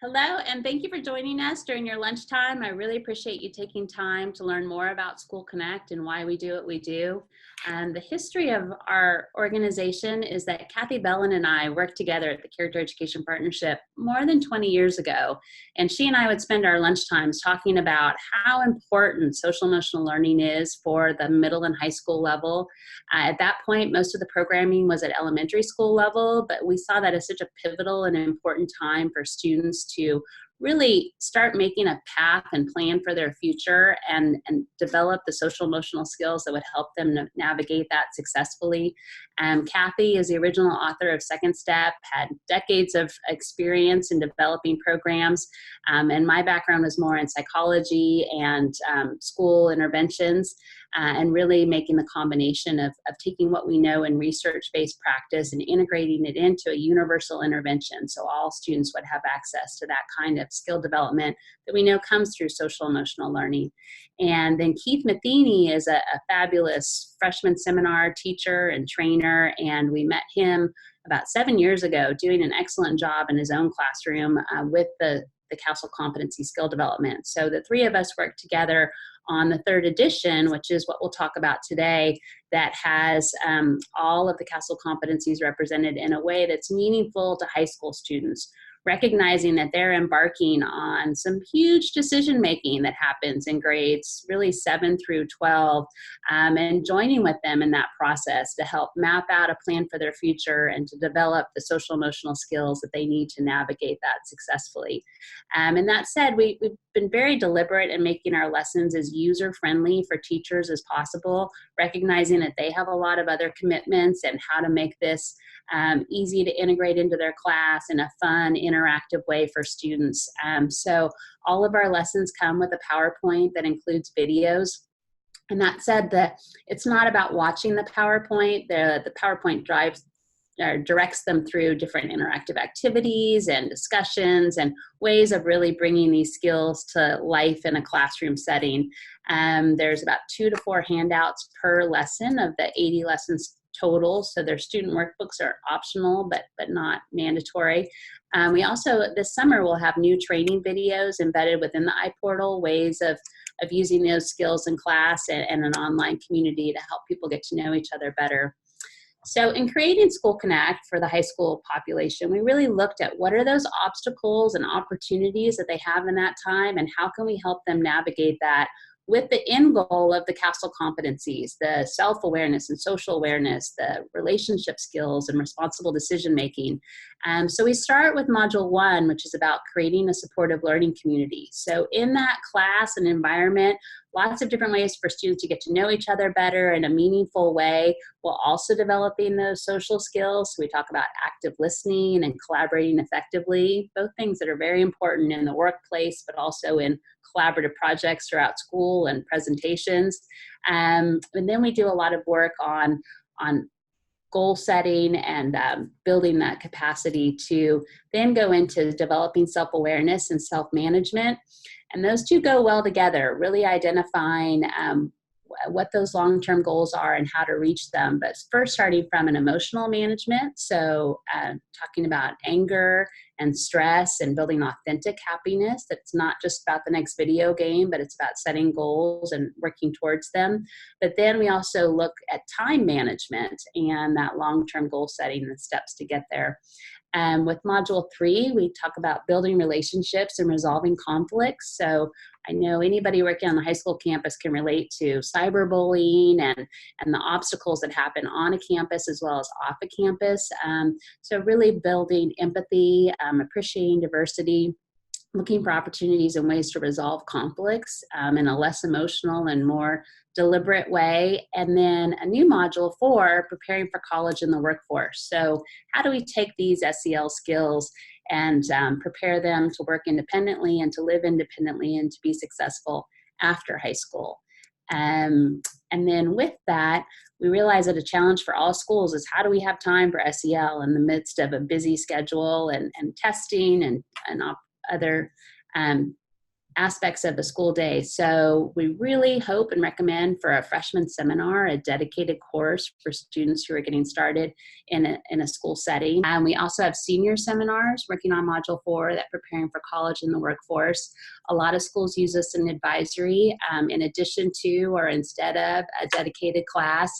Hello, and thank you for joining us during your lunchtime. I really appreciate you taking time to learn more about School Connect and why we do what we do. The history of our organization is that Kathy Bellin and I worked together at the Character Education Partnership more than 20 years ago, and she and I would spend our lunchtimes talking about how important social emotional learning is for the middle and high school level. At that point, most of the programming was at elementary school level, but we saw that as such a pivotal and important time for students to really start making a path and plan for their future and develop the social emotional skills that would help them navigate that successfully. Kathy is the original author of Second Step, had decades of experience in developing programs, and my background was more in psychology and school interventions, and really making the combination of taking what we know in research-based practice and integrating it into a universal intervention so all students would have access to that kind of skill development that we know comes through social emotional learning. And then Keith Matheny is a fabulous freshman seminar teacher and trainer, and we met him about 7 years ago doing an excellent job in his own classroom with the Castle Competency Skill Development. So the three of us worked together on the third edition, which is what we'll talk about today, that has all of the Castle competencies represented in a way that's meaningful to high school students, recognizing that they're embarking on some huge decision making that happens in grades really 7 through 12, and joining with them in that process to help map out a plan for their future and to develop the social emotional skills that they need to navigate that successfully. And that said, we've been very deliberate in making our lessons as user-friendly for teachers as possible, recognizing that they have a lot of other commitments and how to make this easy to integrate into their class in a fun, interactive way for students. So all of our lessons come with a PowerPoint that includes videos. And that said, it's not about watching the PowerPoint. The PowerPoint directs them through different interactive activities and discussions and ways of really bringing these skills to life in a classroom setting. There's about 2 to 4 handouts per lesson of the 80 lessons total, so their student workbooks are optional but not mandatory. We also, this summer, will have new training videos embedded within the iPortal, ways of using those skills in class and an online community to help people get to know each other better. So in creating School Connect for the high school population, we really looked at what are those obstacles and opportunities that they have in that time, and how can we help them navigate that with the end goal of the Castle competencies, the self-awareness and social awareness, the relationship skills and responsible decision-making. So we start with Module 1, which is about creating a supportive learning community. So in that class and environment, lots of different ways for students to get to know each other better in a meaningful way, while also developing those social skills. So we talk about active listening and collaborating effectively, both things that are very important in the workplace, but also in collaborative projects throughout school and presentations. And then we do a lot of work on goal setting and building that capacity to then go into developing self-awareness and self-management. And those two go well together, really identifying what those long-term goals are and how to reach them. But first, starting from an emotional management, so talking about anger and stress and building authentic happiness. That's not just about the next video game, but it's about setting goals and working towards them. But then we also look at time management and that long-term goal setting and steps to get there. With Module 3, we talk about building relationships and resolving conflicts. So I know anybody working on the high school campus can relate to cyberbullying and the obstacles that happen on a campus as well as off a campus. So really building empathy, appreciating diversity, looking for opportunities and ways to resolve conflicts in a less emotional and more deliberate way. And then a new module 4, preparing for college and the workforce. So how do we take these SEL skills and prepare them to work independently and to live independently and to be successful after high school? And then with that, we realize that a challenge for all schools is how do we have time for SEL in the midst of a busy schedule and testing and other aspects of the school day. So we really hope and recommend for a freshman seminar, a dedicated course for students who are getting started in a school setting. And we also have senior seminars working on Module 4 that preparing for college and the workforce. A lot of schools use this in advisory in addition to or instead of a dedicated class.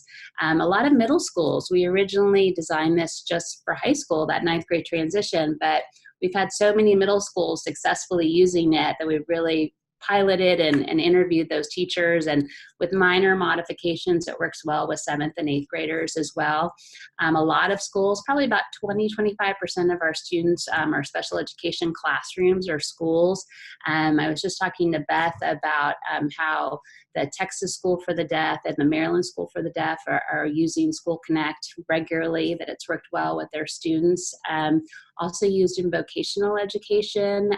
A lot of middle schools, we originally designed this just for high school, that 9th grade transition, but we've had so many middle schools successfully using it that we've really piloted and interviewed those teachers, and with minor modifications, it works well with 7th and 8th graders as well. A lot of schools, probably about 20-25% of our students are special education classrooms or schools. I was just talking to Beth about how the Texas School for the Deaf and the Maryland School for the Deaf are using School Connect regularly, that it's worked well with their students. Also used in vocational education.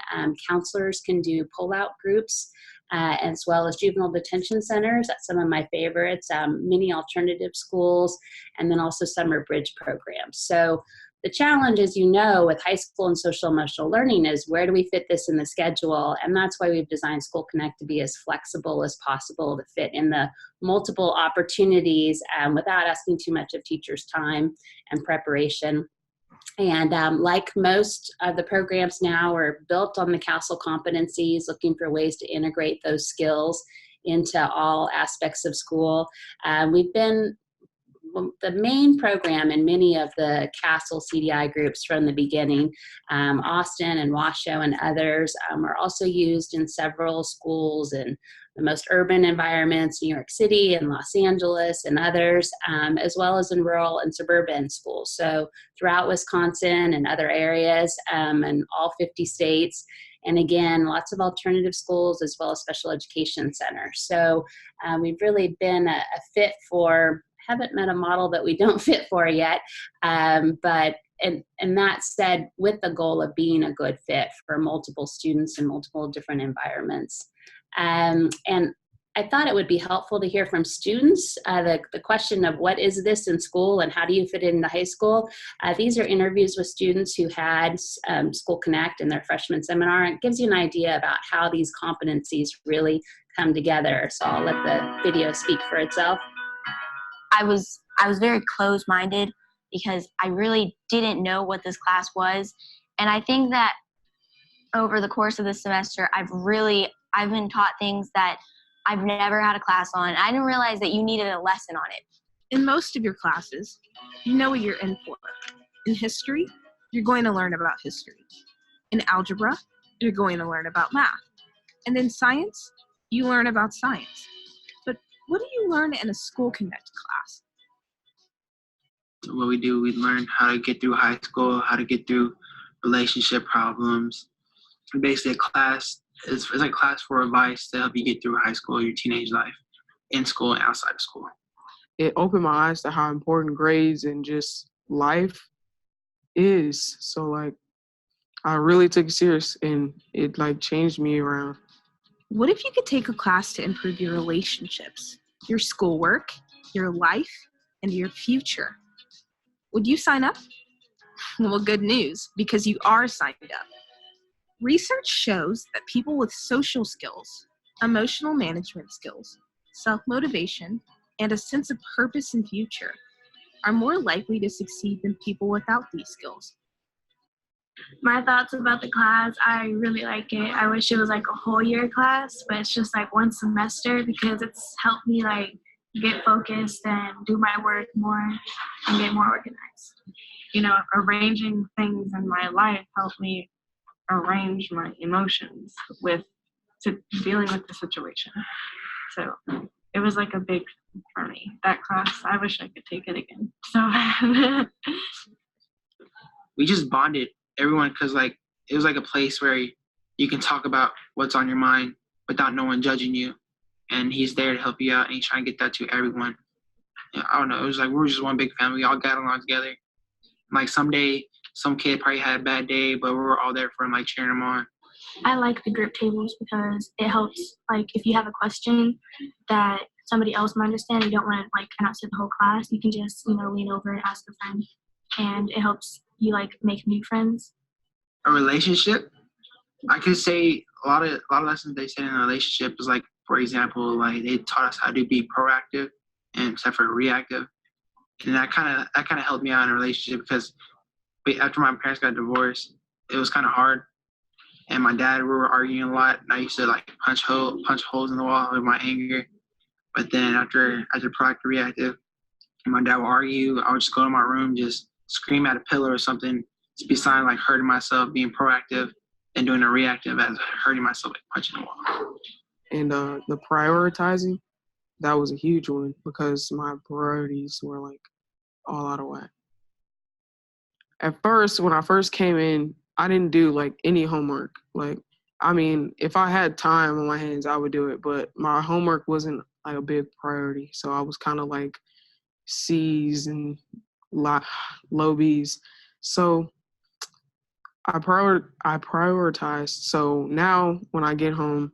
Counselors can do pull-out groups as well as juvenile detention centers. That's some of my favorites. Many alternative schools, and then also summer bridge programs. So the challenge, as you know, with high school and social emotional learning is where do we fit this in the schedule? And that's why we've designed School Connect to be as flexible as possible to fit in the multiple opportunities without asking too much of teachers' time and preparation. And like most of the programs now are built on the Castle competencies, looking for ways to integrate those skills into all aspects of school. We've been the main program in many of the Castle CDI groups from the beginning. Austin and Washoe and others are also used in several schools in the most urban environments, New York City and Los Angeles and others, as well as in rural and suburban schools. So throughout Wisconsin and other areas and all 50 states. And again, lots of alternative schools as well as special education centers. So we've really been a fit for, haven't met a model that we don't fit for yet, but and that said, with the goal of being a good fit for multiple students in multiple different environments. And I thought it would be helpful to hear from students the question of what is this in school and how do you fit it into high school? These are interviews with students who had School Connect in their freshman seminar. It gives you an idea about how these competencies really come together. So I'll let the video speak for itself. I was very closed-minded because I really didn't know what this class was. And I think that over the course of the semester, I've been taught things that I've never had a class on. I didn't realize that you needed a lesson on it. In most of your classes, you know what you're in for. In history, you're going to learn about history. In algebra, you're going to learn about math. And in science, you learn about science. But what do you learn in a School Connect class? What we do, we learn how to get through high school, how to get through relationship problems. Basically, a class it's like class for advice to help you get through high school, your teenage life, in school and outside of school. It opened my eyes to how important grades and just life is. So like, I really took it serious and it like changed me around. What if you could take a class to improve your relationships, your schoolwork, your life, and your future? Would you sign up? Well, good news, because you are signed up. Research shows that people with social skills, emotional management skills, self-motivation, and a sense of purpose and future are more likely to succeed than people without these skills. My thoughts about the class, I really like it. I wish it was like a whole year class, but it's just like one semester because it's helped me like get focused and do my work more and get more organized. You know, arranging things in my life helped me arrange my emotions to dealing with the situation. So it was like a big for me. That class, I wish I could take it again so bad. We just bonded everyone because like it was like a place where you can talk about what's on your mind without no one judging you, and he's there to help you out and he's trying to get that to everyone. Yeah, I don't know, it was like we were just one big family. We all got along together. Like someday some kid probably had a bad day, but we were all there for him, like cheering him on. I like the group tables because it helps, like if you have a question that somebody else might understand, you don't want to like kind of sit the whole class, you can just, lean over and ask a friend, and it helps you like make new friends. A relationship, I could say a lot of lessons they said in a relationship is like, for example, like they taught us how to be proactive and except for reactive, and that kind of helped me out in a relationship because after my parents got divorced, it was kind of hard, and my dad, we were arguing a lot, and I used to like punch holes in the wall with my anger. But then after proactive reactive, and my dad would argue, I would just go to my room, just scream at a pillar or something, just beside like hurting myself, being proactive, and doing a reactive as hurting myself, like punching the wall. And the prioritizing, that was a huge one because my priorities were like all out of whack. At first, when I first came in, I didn't do like any homework. Like, I mean, if I had time on my hands, I would do it, but my homework wasn't like a big priority. So I was kind of like C's and low B's. So I prioritized. So now when I get home,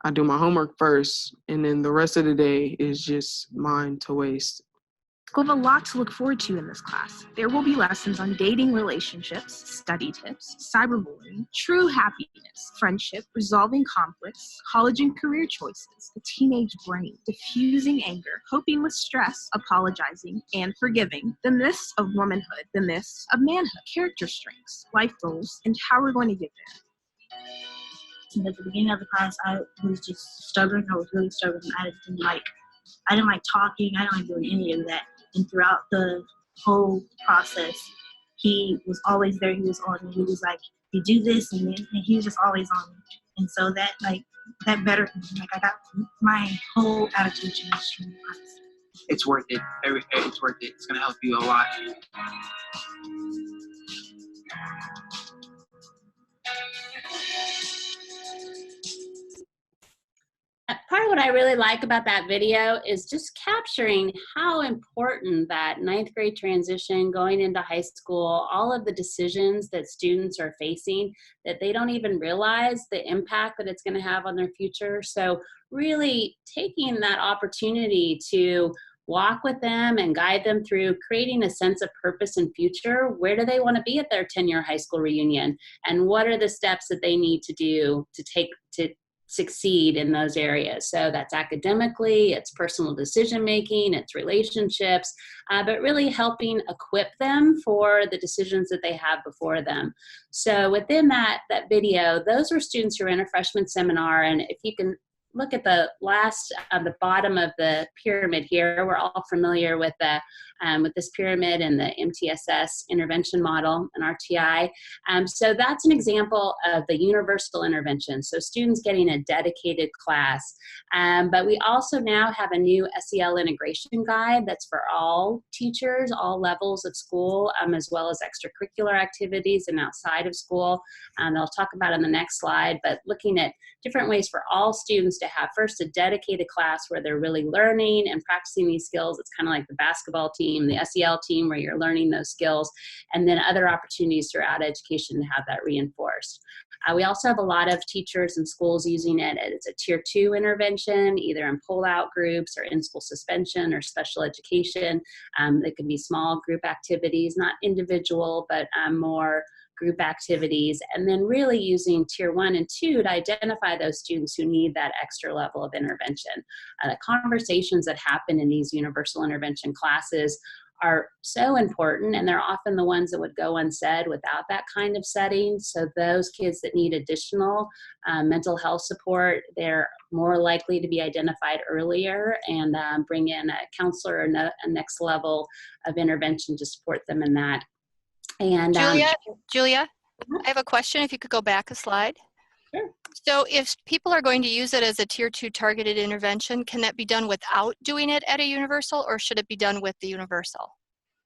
I do my homework first, and then the rest of the day is just mine to waste. You'll have a lot to look forward to in this class. There will be lessons on dating, relationships, study tips, cyberbullying, true happiness, friendship, resolving conflicts, college and career choices, the teenage brain, diffusing anger, coping with stress, apologizing, and forgiving, the myths of womanhood, the myths of manhood, character strengths, life goals, and how we're going to get there. At the beginning of the class, I was just stubborn. I was really stubborn. I didn't like talking. I didn't like doing any of that. And throughout the whole process, he was always there. He was on me. He was like, "You do this," and he was just always on me. And so that bettered me. Like I got my whole attitude changed from the class. It's worth it. It's worth it. It's gonna help you a lot. Part of what I really like about that video is just capturing how important that ninth grade transition, going into high school, all of the decisions that students are facing, that they don't even realize the impact that it's going to have on their future. So really taking that opportunity to walk with them and guide them through creating a sense of purpose and future. Where do they want to be at their 10-year high school reunion? And what are the steps that they need to do to take to succeed in those areas? So that's academically, it's personal decision making, it's relationships, but really helping equip them for the decisions that they have before them. So within that video, those were students who are in a freshman seminar, and if you can look at the bottom of the pyramid here, we're all familiar with this pyramid and the MTSS intervention model and RTI. So that's an example of the universal intervention. So students getting a dedicated class. But we also now have a new SEL integration guide that's for all teachers, all levels of school, as well as extracurricular activities and outside of school. I'll talk about in the next slide, but looking at different ways for all students to have first a dedicated class where they're really learning and practicing these skills. It's kind of like the basketball team, the SEL team, where you're learning those skills, and then other opportunities throughout education to have that reinforced. We also have a lot of teachers and schools using it as a tier 2 intervention, either in pull-out groups or in-school suspension or special education. It can be small group activities, not individual, but more group activities, and then really using tier 1 and 2 to identify those students who need that extra level of intervention. The conversations that happen in these universal intervention classes are so important, and they're often the ones that would go unsaid without that kind of setting. So those kids that need additional mental health support, they're more likely to be identified earlier and bring in a counselor or a next level of intervention to support them in that. And Julia, I have a question. If you could go back a slide. Sure. So if people are going to use it as a tier 2 targeted intervention, can that be done without doing it at a universal, or should it be done with the universal?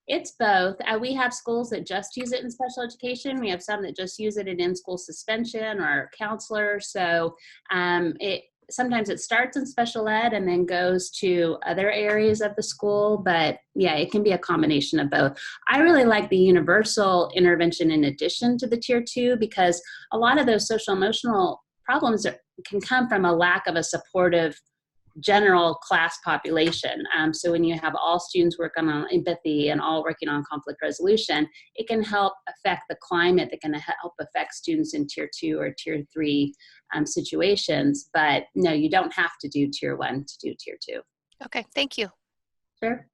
It's both. We have schools that just use it in special education. We have some that just use it in school suspension or counselor. So sometimes it starts in special ed and then goes to other areas of the school, but yeah, it can be a combination of both. I really like the universal intervention in addition to the tier 2, because a lot of those social emotional problems can come from a lack of a supportive general class population. So when you have all students working on empathy and all working on conflict resolution, it can help affect the climate that can help affect students in tier 2 or tier 3 situations. But no, you don't have to do tier 1 to do tier 2. Okay, thank you. Sure.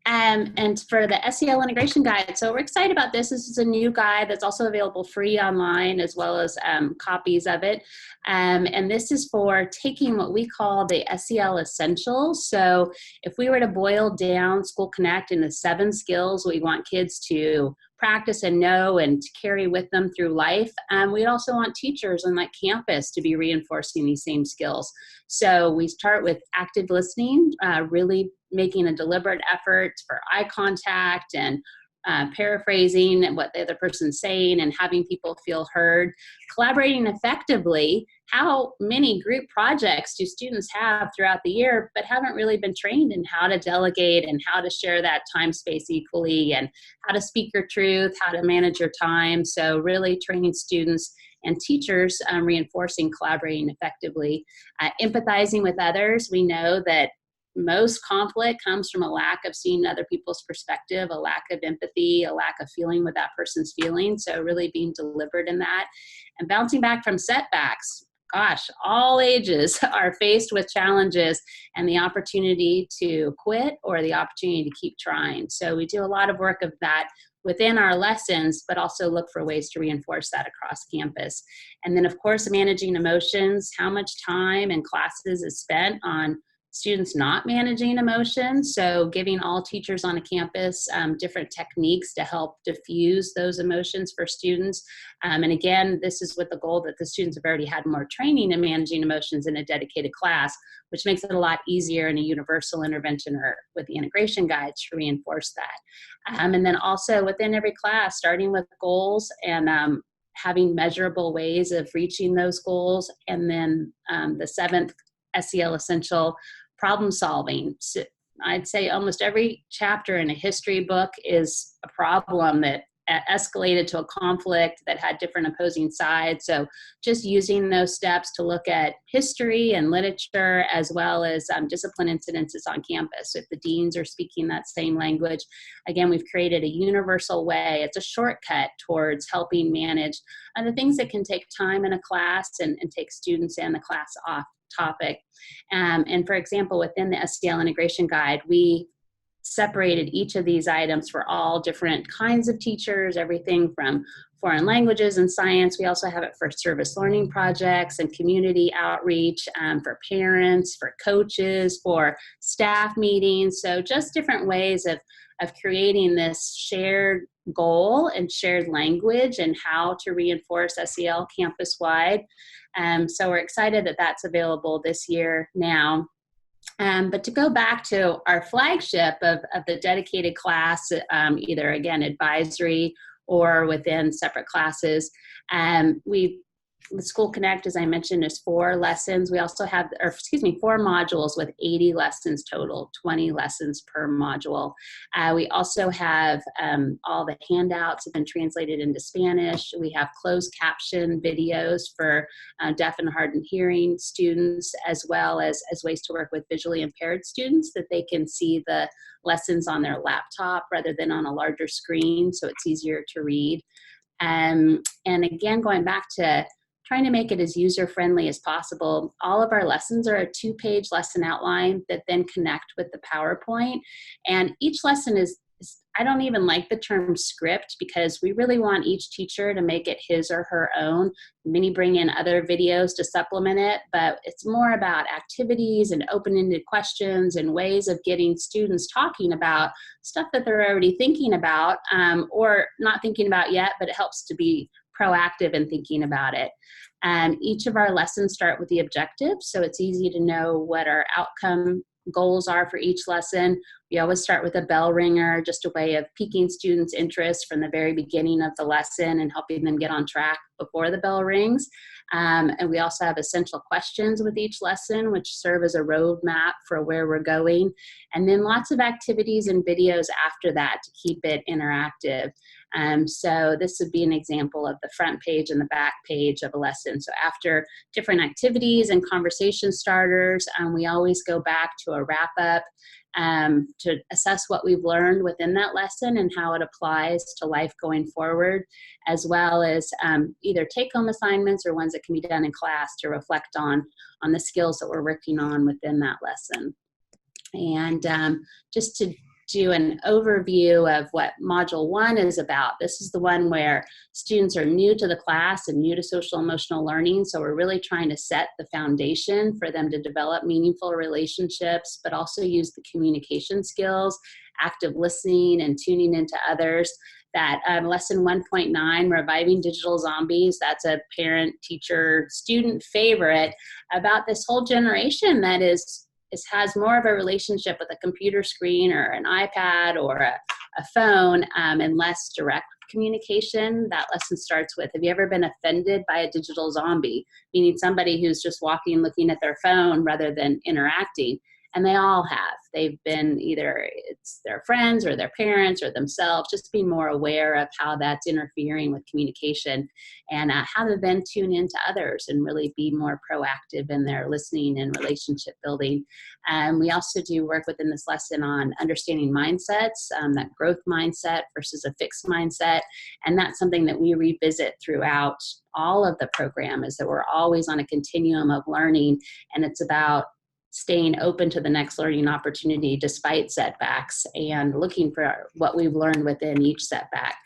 And for the SEL integration guide, so we're excited about this. This is a new guide that's also available free online, as well as copies of it. And this is for taking what we call the SEL essentials. So if we were to boil down School Connect into 7 skills we want kids to practice and know and to carry with them through life, we also want teachers on campus to be reinforcing these same skills. So we start with active listening, really making a deliberate effort for eye contact and paraphrasing what the other person's saying and having people feel heard. Collaborating effectively. How many group projects do students have throughout the year but haven't really been trained in how to delegate and how to share that time space equally and how to speak your truth, how to manage your time? So really training students and teachers, reinforcing collaborating effectively. Empathizing with others. We know that most conflict comes from a lack of seeing other people's perspective, a lack of empathy, a lack of feeling what that person's feeling. So really being deliberate in that. And bouncing back from setbacks. Gosh, all ages are faced with challenges and the opportunity to quit or the opportunity to keep trying. So we do a lot of work of that within our lessons, but also look for ways to reinforce that across campus. And then, of course, managing emotions. How much time in classes is spent on students not managing emotions? So giving all teachers on a campus different techniques to help diffuse those emotions for students. And again, this is with the goal that the students have already had more training in managing emotions in a dedicated class, which makes it a lot easier in a universal intervention or with the integration guides to reinforce that. And then also within every class, starting with goals and having measurable ways of reaching those goals. And then the 7th SEL essential, problem solving. So I'd say almost every chapter in a history book is a problem that escalated to a conflict that had different opposing sides. So just using those steps to look at history and literature, as well as discipline incidences on campus. If the deans are speaking that same language, again, we've created a universal way. It's a shortcut towards helping manage the things that can take time in a class and take students and the class off topic. And for example, within the SEL integration guide, we separated each of these items for all different kinds of teachers, everything from foreign languages and science. We also have it for service learning projects and community outreach, for parents, for coaches, for staff meetings. So just different ways of creating this shared goal and shared language and how to reinforce SEL campus-wide. So we're excited that that's available this year now. But to go back to our flagship of the dedicated class, either again advisory or within separate classes, the School Connect, as I mentioned, is 4 lessons. We also have, 4 modules with 80 lessons total, 20 lessons per module. We also have all the handouts have been translated into Spanish. We have closed caption videos for deaf and hard of hearing students, as well as ways to work with visually impaired students that they can see the lessons on their laptop rather than on a larger screen, so it's easier to read. And again, going back to trying to make it as user-friendly as possible. All of our lessons are a 2-page lesson outline that then connect with the PowerPoint. And each lesson is, I don't even like the term script, because we really want each teacher to make it his or her own. Many bring in other videos to supplement it, but it's more about activities and open-ended questions and ways of getting students talking about stuff that they're already thinking about, or not thinking about yet, but it helps to be proactive in thinking about it. Each of our lessons start with the objective, so it's easy to know what our outcome goals are for each lesson. We always start with a bell ringer, just a way of piquing students' interest from the very beginning of the lesson and helping them get on track before the bell rings. And we also have essential questions with each lesson, which serve as a roadmap for where we're going. And then lots of activities and videos after that to keep it interactive. So this would be an example of the front page and the back page of a lesson. So after different activities and conversation starters, we always go back to a wrap up to assess what we've learned within that lesson and how it applies to life going forward, as well as either take-home assignments or ones that can be done in class to reflect on the skills that we're working on within that lesson. And just to do an overview of what Module 1 is about. This is the one where students are new to the class and new to social emotional learning, so we're really trying to set the foundation for them to develop meaningful relationships, but also use the communication skills, active listening, and tuning into others. That lesson 1.9, Reviving Digital Zombies, that's a parent, teacher, student favorite about this whole generation that has more of a relationship with a computer screen or an iPad or a phone and less direct communication. That lesson starts with, have you ever been offended by a digital zombie? Meaning somebody who's just walking, looking at their phone rather than interacting. And they all have. They've been either it's their friends or their parents or themselves, just being more aware of how that's interfering with communication and how to then tune into others and really be more proactive in their listening and relationship building. We also do work within this lesson on understanding mindsets, that growth mindset versus a fixed mindset. And that's something that we revisit throughout all of the program, is that we're always on a continuum of learning, and it's about staying open to the next learning opportunity despite setbacks and looking for what we've learned within each setback.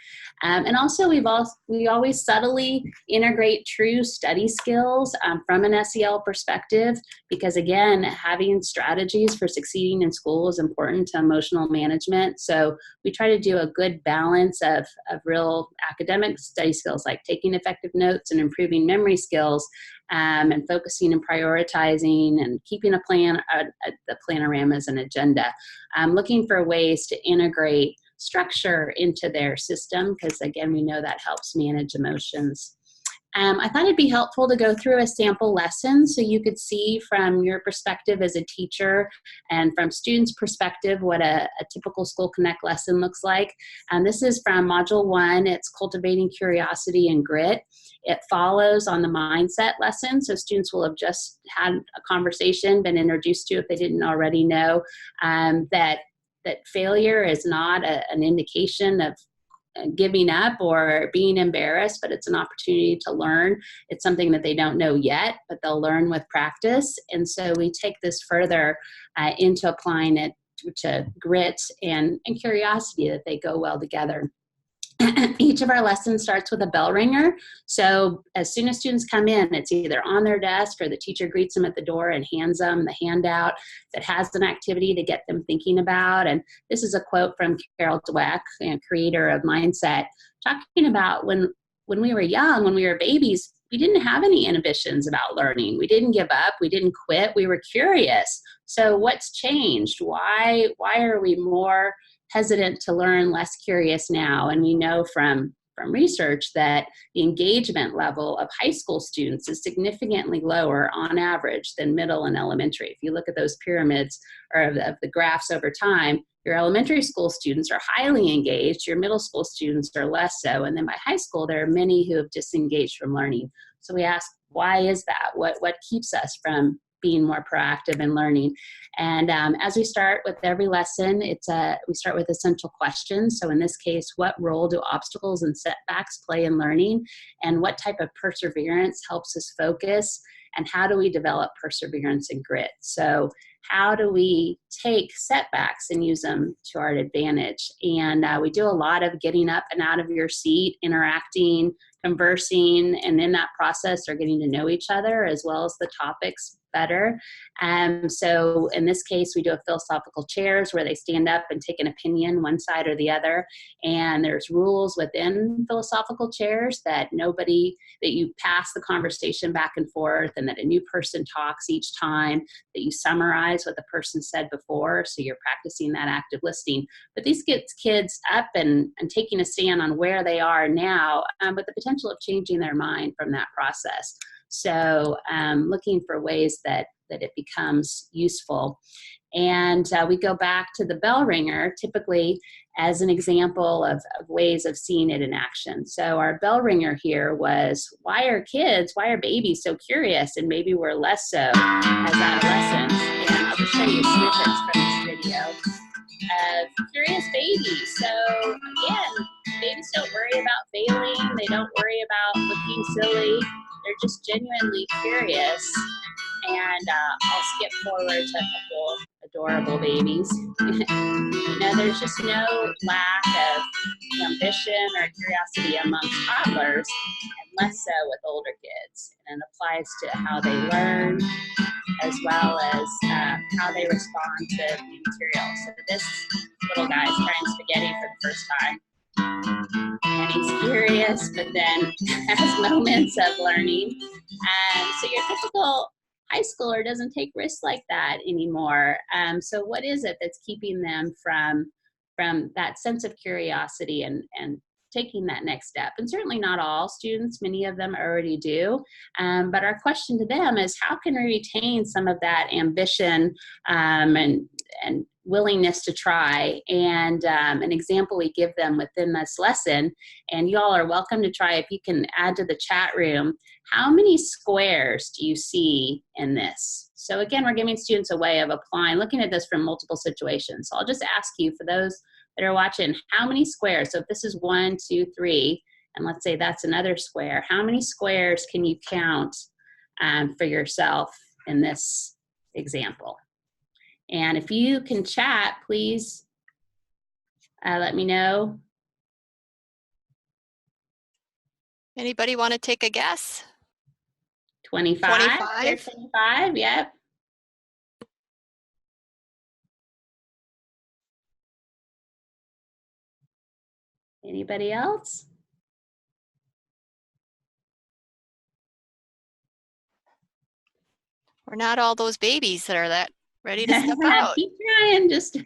And also we always subtly integrate true study skills from an SEL perspective, because again, having strategies for succeeding in school is important to emotional management. So we try to do a good balance of real academic study skills like taking effective notes and improving memory skills, and focusing and prioritizing and keeping a plan, the planorama as an agenda. Looking for ways to integrate structure into their system, because again, we know that helps manage emotions. I thought it'd be helpful to go through a sample lesson so you could see from your perspective as a teacher and from students' perspective what a typical School Connect lesson looks like. This is from Module 1. It's Cultivating Curiosity and Grit. It follows on the mindset lesson, so students will have just had a conversation, been introduced to, if they didn't already know, that failure is not an indication of giving up or being embarrassed, but it's an opportunity to learn. It's something that they don't know yet, but they'll learn with practice. And so we take this further into applying it to grit and curiosity, that they go well together. Each of our lessons starts with a bell ringer. So as soon as students come in, it's either on their desk or the teacher greets them at the door and hands them the handout that has an activity to get them thinking about. And this is a quote from Carol Dweck, creator of Mindset, talking about when we were young, when we were babies, we didn't have any inhibitions about learning. We didn't give up. We didn't quit. We were curious. So what's changed? Why are we more hesitant to learn, less curious now? And we know from research that the engagement level of high school students is significantly lower on average than middle and elementary. If you look at those pyramids or of the graphs over time, your elementary school students are highly engaged, your middle school students are less so, and then by high school there are many who have disengaged from learning. So we ask, why is that? What keeps us from being more proactive in learning? And as we start with every lesson, we start with essential questions. So in this case, what role do obstacles and setbacks play in learning? And what type of perseverance helps us focus? And how do we develop perseverance and grit? So how do we take setbacks and use them to our advantage? And we do a lot of getting up and out of your seat, interacting, conversing, and in that process are getting to know each other as well as the topics better. So in this case, we do a philosophical chairs where they stand up and take an opinion, one side or the other. And there's rules within philosophical chairs that you pass the conversation back and forth and that a new person talks each time, that you summarize what the person said before, so you're practicing that active listening. But this gets kids up and taking a stand on where they are now, with the potential of changing their mind from that process. So looking for ways that it becomes useful. And we go back to the bell ringer typically as an example of ways of seeing it in action. So our bell ringer here was, why are babies so curious? And maybe we're less so as adolescents. And I'll just show you snippets from this video of curious babies. So again, babies don't worry about failing. They don't worry about looking silly. They're just genuinely curious. And I'll skip forward to a couple adorable babies. There's just no lack of ambition or curiosity amongst toddlers, and less so with older kids. And it applies to how they learn, as well as how they respond to new material. So this little guy's trying spaghetti for the first time. And he's curious, but then has moments of learning. So your typical high schooler doesn't take risks like that anymore. So what is it that's keeping them from that sense of curiosity and taking that next step? And certainly not all students, many of them already do. But our question to them is, how can we retain some of that ambition and willingness to try? And an example we give them within this lesson, and you all are welcome to try if you can add to the chat room, how many squares do you see in this? So again, we're giving students a way of applying, looking at this from multiple situations. So I'll just ask you, for those that are watching, how many squares? So if this is 1, 2, 3, and let's say that's another square, how many squares can you count for yourself in this example? And if you can chat, please let me know. Anybody want to take a guess? 25. 25, yep. Anybody else? We're not all those babies that are that ready to step out. Keep trying, just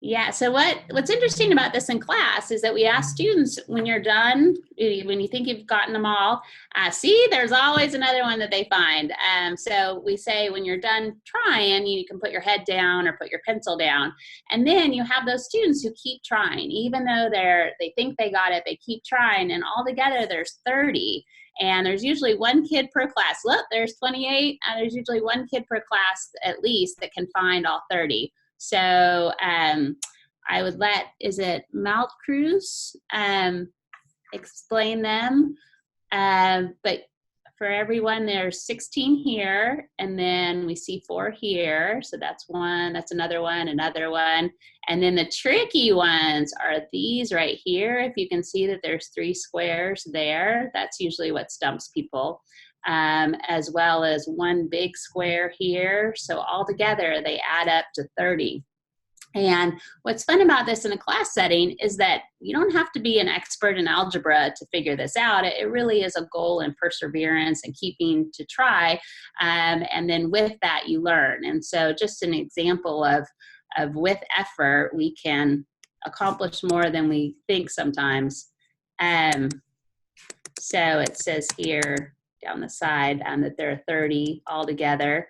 yeah. So what's interesting about this in class is that we ask students, when you're done, when you think you've gotten them all, see, there's always another one that they find. So we say, when you're done trying, you can put your head down or put your pencil down. And then you have those students who keep trying, even though they think they got it, they keep trying. And all together there's 30. And there's usually one kid per class. Look, there's 28. There's usually one kid per class at least that can find all 30. So I would let, is it Malcruz, explain them. But for everyone, there's 16 here, and then we see 4 here. So that's one, that's another one, another one. And then the tricky ones are these right here. If you can see that there's 3 squares there, that's usually what stumps people. As well as one big square here. So altogether, they add up to 30. And what's fun about this in a class setting is that you don't have to be an expert in algebra to figure this out. It really is a goal in perseverance and keeping to try. And then with that, you learn. And so just an example of with effort, we can accomplish more than we think sometimes. So it says here down the side that there are 30 altogether.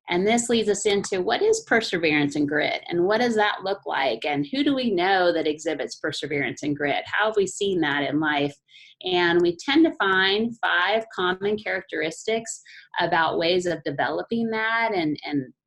And this leads us into, what is perseverance and grit? And what does that look like? And who do we know that exhibits perseverance and grit? How have we seen that in life? And we tend to find 5 common characteristics about ways of developing that and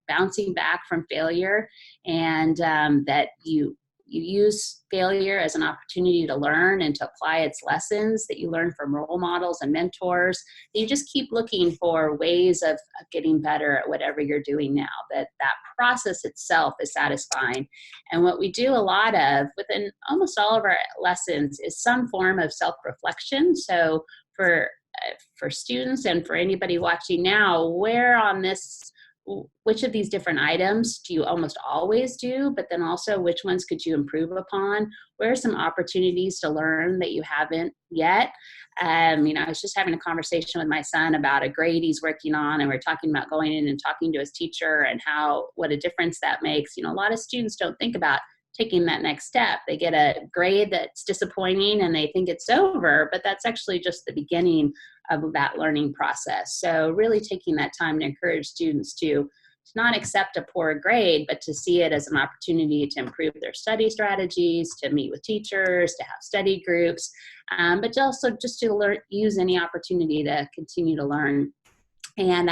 bouncing back from failure. And that you use failure as an opportunity to learn and to apply its lessons that you learn from role models and mentors. You just keep looking for ways of getting better at whatever you're doing now, that process itself is satisfying. And what we do a lot of within almost all of our lessons is some form of self-reflection. So for students and for anybody watching now, where on this, which of these different items do you almost always do, but then also which ones could you improve upon? Where are some opportunities to learn that you haven't yet? I was just having a conversation with my son about a grade he's working on, and we're talking about going in and talking to his teacher and what a difference that makes. A lot of students don't think about taking that next step. They get a grade that's disappointing and they think it's over, but that's actually just the beginning of that learning process. So really taking that time to encourage students to not accept a poor grade, but to see it as an opportunity to improve their study strategies, to meet with teachers, to have study groups, but also just to use any opportunity to continue to learn. And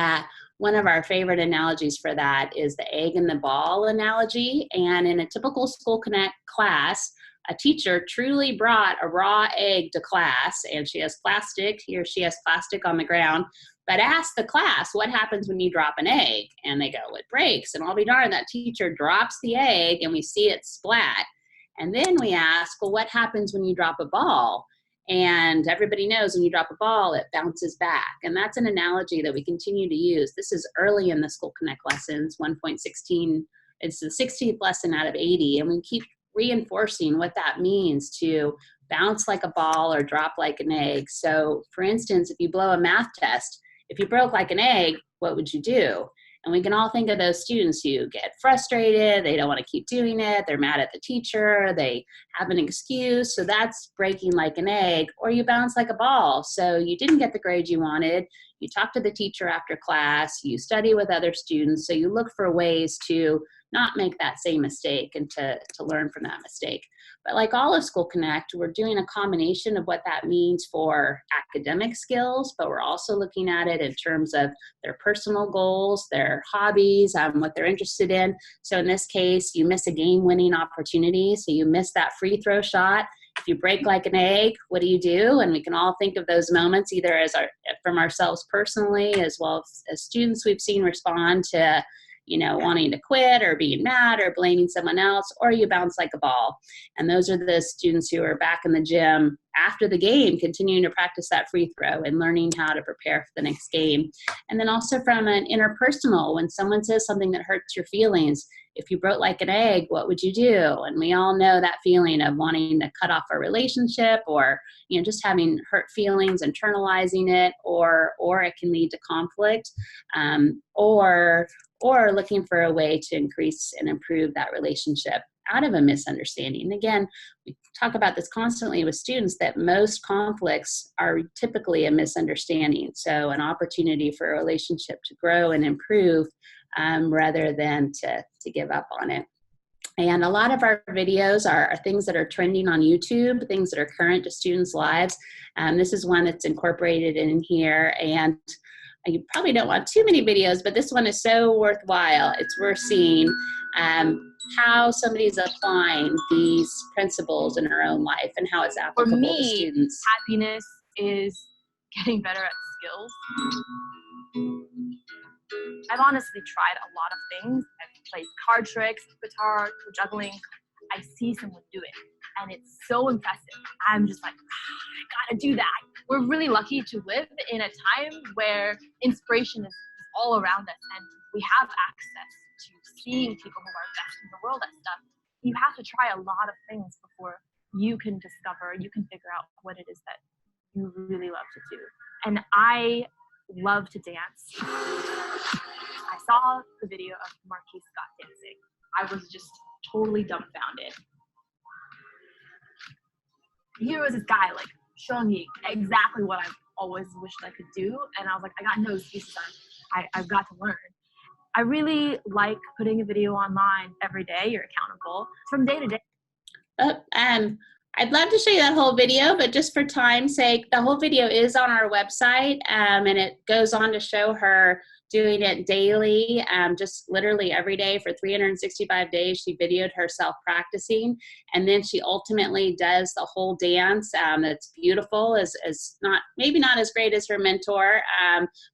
one of our favorite analogies for that is the egg and the ball analogy. And in a typical School Connect class, a teacher truly brought a raw egg to class, and he or she has plastic on the ground, but asked the class, what happens when you drop an egg? And they go, it breaks. And I'll be darned, that teacher drops the egg and we see it splat. And then we ask, well, what happens when you drop a ball? And everybody knows when you drop a ball, it bounces back. And that's an analogy that we continue to use. This is early in the School Connect lessons, 1.16. It's the 60th lesson out of 80. And we keep reinforcing what that means to bounce like a ball or drop like an egg. So for instance, if you blow a math test, if you broke like an egg, what would you do? And we can all think of those students who get frustrated, they don't want to keep doing it, they're mad at the teacher, they have an excuse, so that's breaking like an egg. Or you bounce like a ball, so you didn't get the grade you wanted, you talk to the teacher after class, you study with other students, so you look for ways to not make that same mistake and to learn from that mistake. But like all of School Connect, we're doing a combination of what that means for academic skills, but we're also looking at it in terms of their personal goals, their hobbies, what they're interested in. So in this case, you miss a game-winning opportunity, so you miss that free throw shot. If you break like an egg, what do you do? And we can all think of those moments either from ourselves personally, as well as students we've seen respond to wanting to quit or being mad or blaming someone else, or you bounce like a ball. And those are the students who are back in the gym after the game, continuing to practice that free throw and learning how to prepare for the next game. And then also from an interpersonal, when someone says something that hurts your feelings, if you broke like an egg, what would you do? And we all know that feeling of wanting to cut off a relationship, or just having hurt feelings, internalizing it, or it can lead to conflict, or looking for a way to increase and improve that relationship out of a misunderstanding. And again, we talk about this constantly with students, that most conflicts are typically a misunderstanding. So an opportunity for a relationship to grow and improve rather than to give up on it. And a lot of our videos are things that are trending on YouTube, things that are current to students' lives. This is one that's incorporated in here. And you probably don't want too many videos, but this one is so worthwhile. It's worth seeing how somebody's applying these principles in her own life and how it's applicable to students. Happiness is getting better at skills. I've honestly tried a lot of things. I've played card tricks, guitar, juggling. I see someone do it, and it's so impressive. I'm just like, I gotta do that. We're really lucky to live in a time where inspiration is all around us, and we have access to seeing people who are best in the world at stuff. You have to try a lot of things before you can figure out what it is that you really love to do. And I love to dance. I saw the video of Marquise Scott dancing. I was just totally dumbfounded. Here was this guy showing me exactly what I've always wished I could do, and I was like, I got no excuses. I've got to learn. I really like putting a video online every day. You're accountable from day to day. I'd love to show you that whole video, but just for time's sake, the whole video is on our website, and it goes on to show her doing it daily, just literally every day for 365 days. She videoed herself practicing, and then she ultimately does the whole dance. That's beautiful, maybe not as great as her mentor,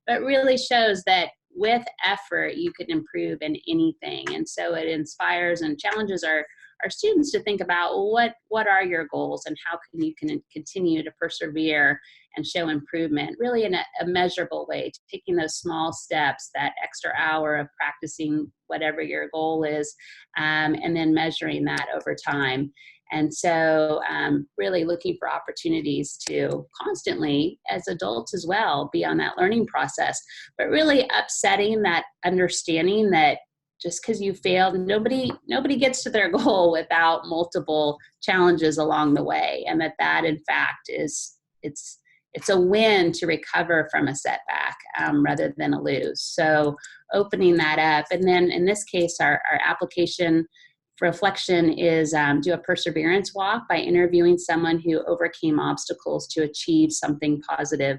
but really shows that with effort, you can improve in anything. And so it inspires and challenges our students to think about, well, what are your goals and how can you continue to persevere and show improvement, really in a measurable way, taking those small steps, that extra hour of practicing whatever your goal is, and then measuring that over time. And so really looking for opportunities to constantly, as adults as well, be on that learning process, but really upsetting that understanding that just because you failed, nobody gets to their goal without multiple challenges along the way, and that in fact it's a win to recover from a setback rather than a lose. So opening that up, and then in this case, our application reflection is do a perseverance walk by interviewing someone who overcame obstacles to achieve something positive.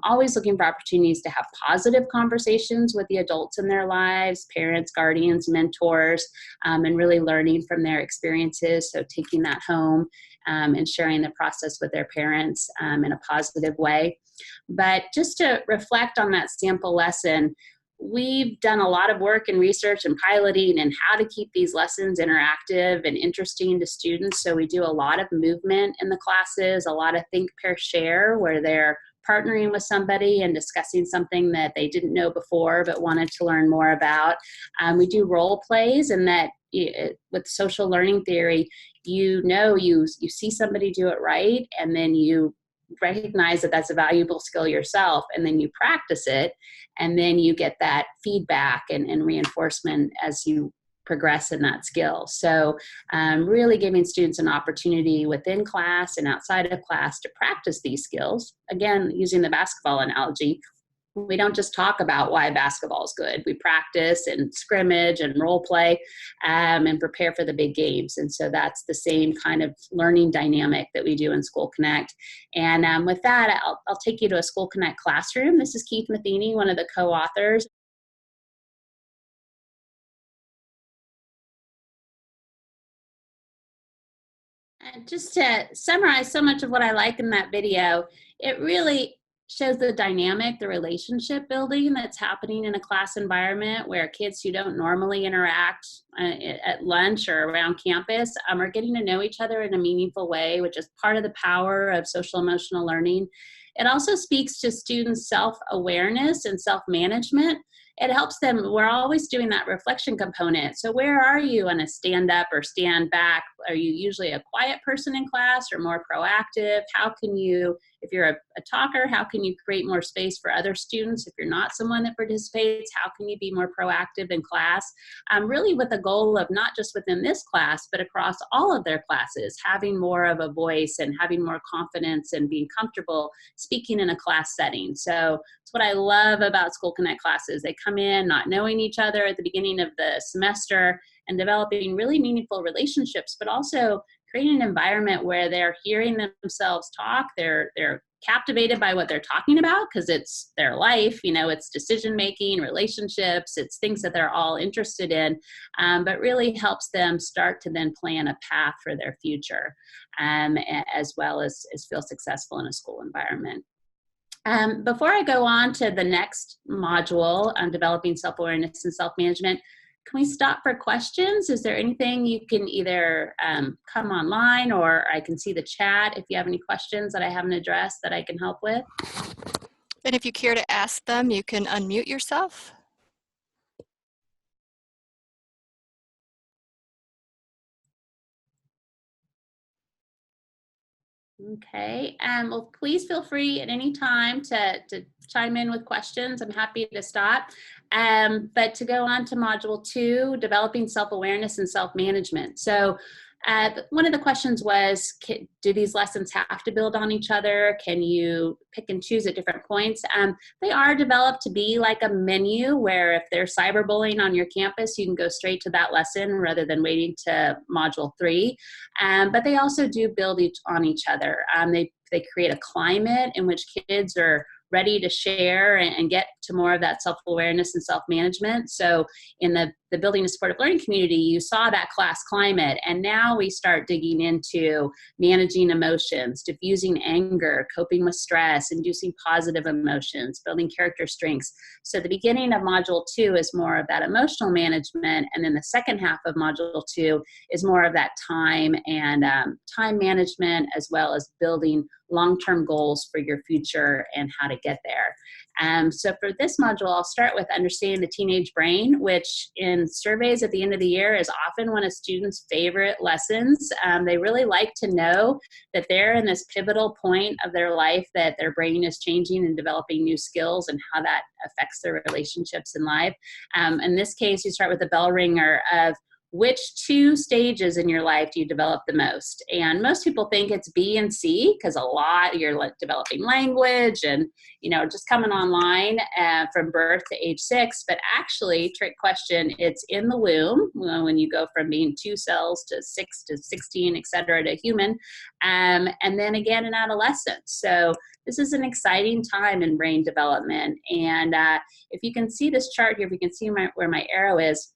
Always looking for opportunities to have positive conversations with the adults in their lives, parents, guardians, mentors, and really learning from their experiences. So taking that home and sharing the process with their parents in a positive way. But just to reflect on that sample lesson, we've done a lot of work and research and piloting and how to keep these lessons interactive and interesting to students. So we do a lot of movement in the classes, a lot of think, pair, share, where they're partnering with somebody and discussing something that they didn't know before but wanted to learn more about. We do role plays, and that with social learning theory, you see somebody do it right, and then you recognize that that's a valuable skill yourself, and then you practice it, and then you get that feedback and reinforcement as you progress in that skill. So really giving students an opportunity within class and outside of class to practice these skills. Again, using the basketball analogy, we don't just talk about why basketball is good. We practice and scrimmage and role play and prepare for the big games. And so that's the same kind of learning dynamic that we do in School Connect. And with that, I'll take you to a School Connect classroom. This is Keith Matheny, one of the co-authors. And just to summarize so much of what I like in that video, it really shows the dynamic, the relationship building that's happening in a class environment where kids who don't normally interact at lunch or around campus are getting to know each other in a meaningful way, which is part of the power of social emotional learning. It also speaks to students' self-awareness and self-management. It helps them, we're always doing that reflection component. So where are you on a stand up or stand back? Are you usually a quiet person in class or more proactive? How can you, if you're a talker, how can you create more space for other students? If you're not someone that participates, how can you be more proactive in class? Really with the goal of not just within this class, but across all of their classes, having more of a voice and having more confidence and being comfortable speaking in a class setting. So it's what I love about School Connect classes. They come in not knowing each other at the beginning of the semester and developing really meaningful relationships, but also creating an environment where they're hearing themselves talk. They're captivated by what they're talking about because it's their life, it's decision making, relationships, it's things that they're all interested in, but really helps them start to then plan a path for their future, as well as feel successful in a school environment. Before I go on to the next module on developing self-awareness and self-management, can we stop for questions? Is there anything you can either come online, or I can see the chat if you have any questions that I haven't addressed that I can help with? And if you care to ask them, you can unmute yourself. Okay, well, please feel free at any time to chime in with questions. I'm happy to stop. But to go on to Module 2, developing self-awareness and self-management. So one of the questions was, do these lessons have to build on each other? Can you pick and choose at different points? They are developed to be like a menu where if there's cyberbullying on your campus, you can go straight to that lesson rather than waiting to Module 3. But they also do build on each other. They create a climate in which kids are ready to share and get to more of that self-awareness and self-management. So in the Building a Supportive Learning Community, you saw that class climate, and now we start digging into managing emotions, diffusing anger, coping with stress, inducing positive emotions, building character strengths. So the beginning of Module 2 is more of that emotional management, and then the second half of Module 2 is more of that time and time management, as well as building long-term goals for your future and how to get there. So for this module, I'll start with understanding the teenage brain, which in surveys at the end of the year is often one of students' favorite lessons. They really like to know that they're in this pivotal point of their life, that their brain is changing and developing new skills and how that affects their relationships in life. In this case, you start with the bell ringer of which two stages in your life do you develop the most? And most people think it's B and C because a lot you're like developing language and just coming online from birth to age 6. But actually, trick question, it's in the womb when you go from being 2 cells to 6 to 16, et cetera, to human, and then again in adolescence. So this is an exciting time in brain development. And if you can see this chart here, if you can see where my arrow is,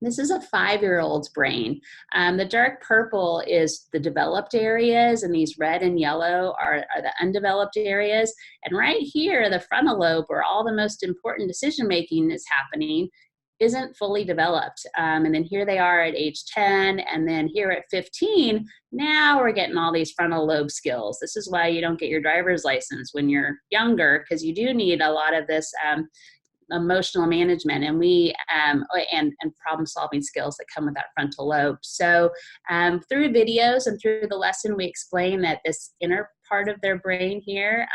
this is a 5-year-old's brain. The dark purple is the developed areas, and these red and yellow are the undeveloped areas. And right here, the frontal lobe, where all the most important decision-making is happening, isn't fully developed. And then here they are at age 10, and then here at 15, now we're getting all these frontal lobe skills. This is why you don't get your driver's license when you're younger, because you do need a lot of this emotional management and and problem solving skills that come with that frontal lobe. So through videos and through the lesson, we explain that this inner part of their brain here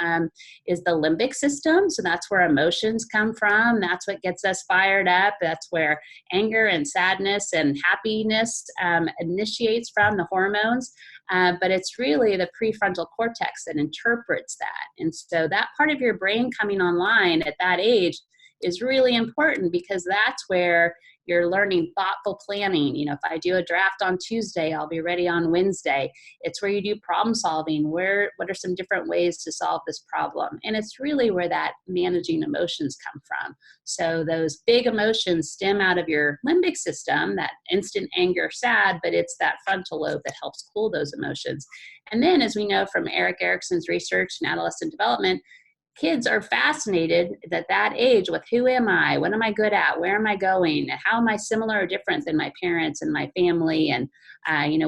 is the limbic system. So that's where emotions come from. That's what gets us fired up. That's where anger and sadness and happiness initiates from, the hormones. But it's really the prefrontal cortex that interprets that. And so that part of your brain coming online at that age is really important, because that's where you're learning thoughtful planning. If I do a draft on Tuesday, I'll be ready on Wednesday. It's where you do problem solving. What are some different ways to solve this problem? And it's really where that managing emotions come from. So those big emotions stem out of your limbic system, that instant anger, sad, but it's that frontal lobe that helps cool those emotions. And then, as we know from Eric Erickson's research in adolescent development, kids are fascinated at that age with who am I, what am I good at, where am I going, how am I similar or different than my parents and my family, and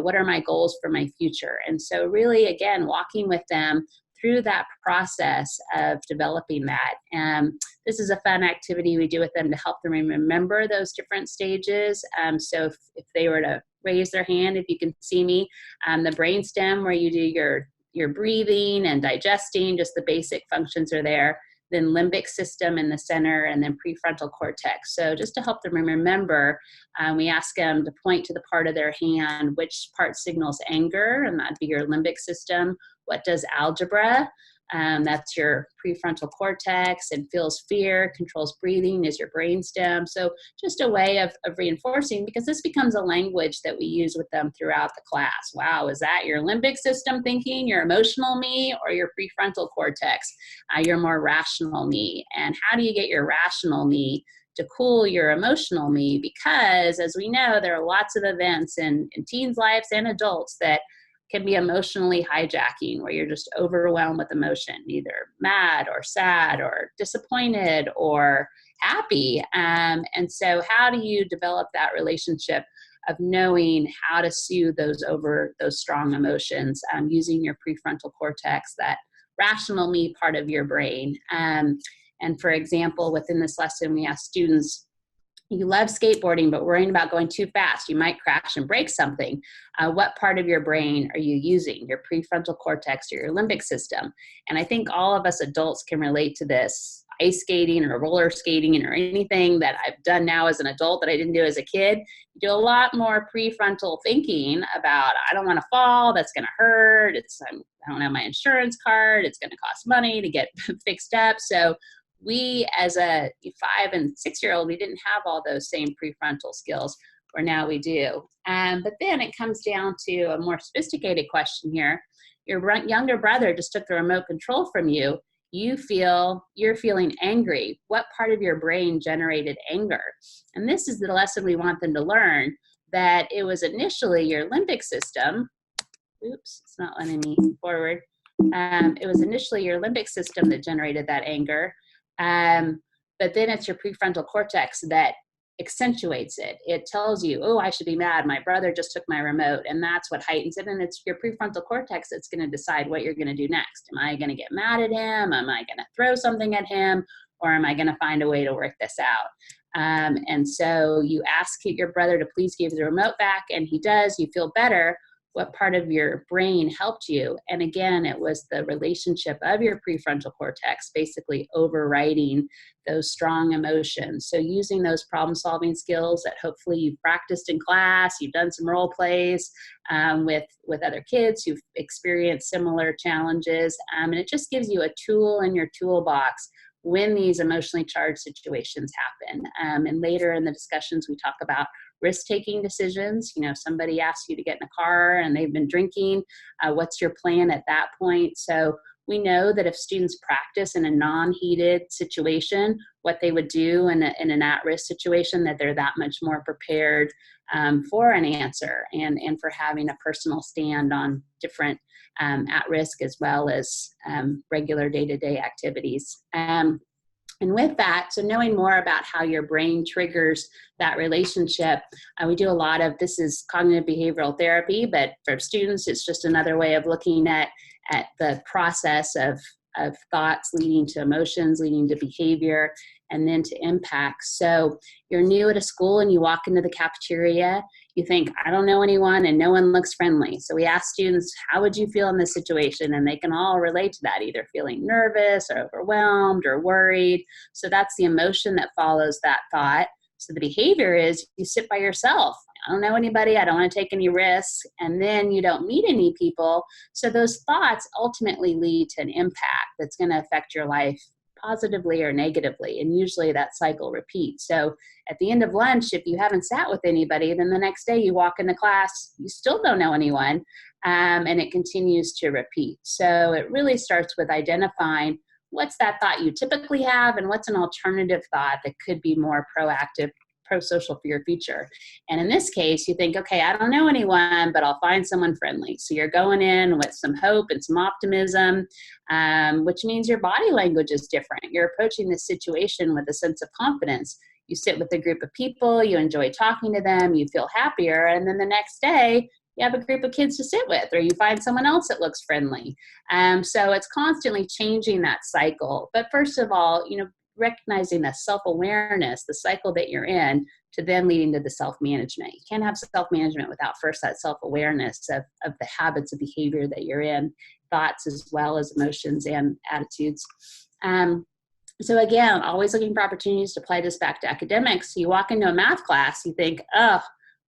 what are my goals for my future. And so really, again, walking with them through that process of developing that. This is a fun activity we do with them to help them remember those different stages. So if they were to raise their hand, if you can see me, the brainstem where you do your breathing and digesting, just the basic functions are there. Then limbic system in the center, and then prefrontal cortex. So just to help them remember, we ask them to point to the part of their hand, which part signals anger, and that'd be your limbic system. What does algebra? That's your prefrontal cortex, and feels fear, controls breathing is your brainstem. So just a way of reinforcing, because this becomes a language that we use with them throughout the class. Wow, is that your limbic system thinking, your emotional me, or your prefrontal cortex, your more rational me? And how do you get your rational me to cool your emotional me? Because as we know, there are lots of events in teens' lives and adults that can be emotionally hijacking, where you're just overwhelmed with emotion, either mad or sad or disappointed or happy. And so how do you develop that relationship of knowing how to soothe those strong emotions using your prefrontal cortex, that rational me part of your brain? And for example, within this lesson, we ask students, you love skateboarding, but worrying about going too fast. You might crash and break something. What part of your brain are you using? Your prefrontal cortex or your limbic system? And I think all of us adults can relate to this. Ice skating or roller skating or anything that I've done now as an adult that I didn't do as a kid, you do a lot more prefrontal thinking about, I don't want to fall, that's going to hurt, I don't have my insurance card, it's going to cost money to get fixed up. So we, as a 5 and 6-year-old, we didn't have all those same prefrontal skills, where now we do. But then it comes down to a more sophisticated question here. Your younger brother just took the remote control from you. You're feeling angry. What part of your brain generated anger? And this is the lesson we want them to learn, that it was initially your limbic system. Oops, it's not letting me forward. It was initially your limbic system that generated that anger. But then it's your prefrontal cortex that accentuates it. It tells you, oh, I should be mad. My brother just took my remote. And that's what heightens it. And it's your prefrontal cortex that's going to decide what you're going to do next. Am I going to get mad at him? Am I going to throw something at him? Or am I going to find a way to work this out? And so you ask your brother to please give the remote back, and he does. You feel better. What part of your brain helped you? And again, it was the relationship of your prefrontal cortex basically overriding those strong emotions. So using those problem-solving skills that hopefully you've practiced in class, you've done some role plays with other kids who've experienced similar challenges, and it just gives you a tool in your toolbox when these emotionally charged situations happen. And later in the discussions, we talk about risk-taking decisions. You know, somebody asks you to get in a car and they've been drinking. What's your plan at that point? So we know that if students practice in a non-heated situation, what they would do in an at-risk situation, that they're that much more prepared for an answer and for having a personal stand on different at-risk as well as regular day-to-day activities. And with that, so knowing more about how your brain triggers that relationship, we do a lot of, this is cognitive behavioral therapy, but for students, it's just another way of looking at the process of thoughts leading to emotions, leading to behavior, and then to impacts. So you're new at a school and you walk into the cafeteria, you think, I don't know anyone and no one looks friendly. So we ask students, how would you feel in this situation? And they can all relate to that, either feeling nervous or overwhelmed or worried. So that's the emotion that follows that thought. So the behavior is you sit by yourself. I don't know anybody. I don't want to take any risks. And then you don't meet any people. So those thoughts ultimately lead to an impact that's going to affect your life positively or negatively. And usually that cycle repeats. So at the end of lunch, if you haven't sat with anybody, then the next day you walk into class, you still don't know anyone. And it continues to repeat. So it really starts with identifying what's that thought you typically have and what's an alternative thought that could be more proactive, pro-social for your future. And in this case, you think, okay, I don't know anyone, but I'll find someone friendly. So you're going in with some hope and some optimism, which means your body language is different. You're approaching this situation with a sense of confidence. You sit with a group of people, you enjoy talking to them, you feel happier, and then the next day, you have a group of kids to sit with, or you find someone else that looks friendly. So it's constantly changing that cycle. But first of all, you know, recognizing the self-awareness, the cycle that you're in, to then leading to the self-management. You can't have self-management without first that self-awareness of the habits of behavior that you're in, thoughts as well as emotions and attitudes. So again, always looking for opportunities to apply this back to academics. So you walk into a math class, you think, oh,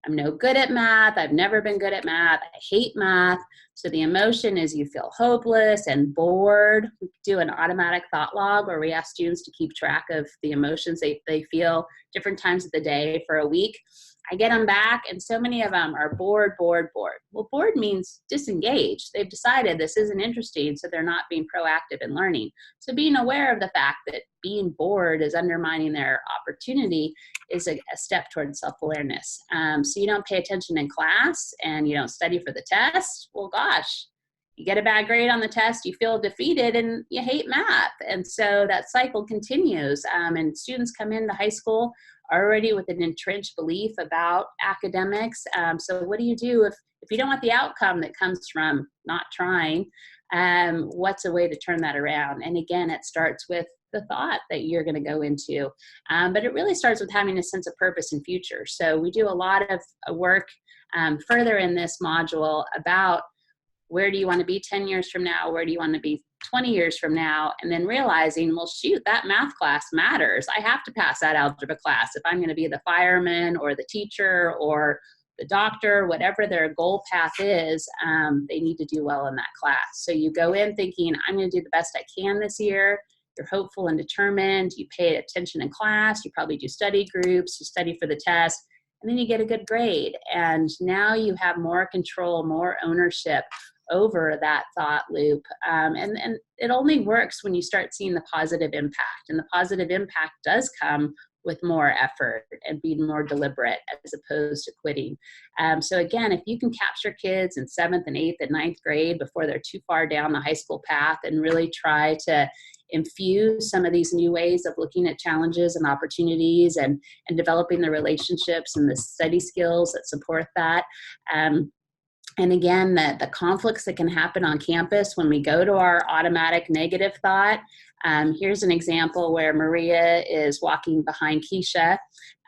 I'm no good at math. I've never been good at math. I hate math. So the emotion is you feel hopeless and bored. We do an automatic thought log where we ask students to keep track of the emotions they feel different times of the day for a week. I get them back, and so many of them are bored, bored, bored. Well, bored means disengaged. They've decided this isn't interesting, so they're not being proactive in learning. So being aware of the fact that being bored is undermining their opportunity is a step towards self-awareness. So you don't pay attention in class and you don't study for the test. Well, gosh, you get a bad grade on the test, you feel defeated, and you hate math. And so that cycle continues. And students come into high school already with an entrenched belief about academics. So what do you do if you don't want the outcome that comes from not trying? What's a way to turn that around? And again, it starts with the thought that you're going to go into. But it really starts with having a sense of purpose and future. So we do a lot of work further in this module about where do you want to be 10 years from now? Where do you want to be 20 years from now? And then realizing, well, shoot, that math class matters. I have to pass that algebra class if I'm going to be the fireman or the teacher or the doctor, whatever their goal path is, they need to do well in that class. So you go in thinking, I'm going to do the best I can this year. You're hopeful and determined. You pay attention in class. You probably do study groups. You study for the test. And then you get a good grade. And now you have more control, more ownership over that thought loop. And it only works when you start seeing the positive impact. And the positive impact does come with more effort and being more deliberate as opposed to quitting. So again, if you can capture kids in 7th and 8th and 9th grade before they're too far down the high school path and really try to infuse some of these new ways of looking at challenges and opportunities and developing the relationships and the study skills that support that. And again, the conflicts that can happen on campus when we go to our automatic negative thought. Here's an example where Maria is walking behind Keisha,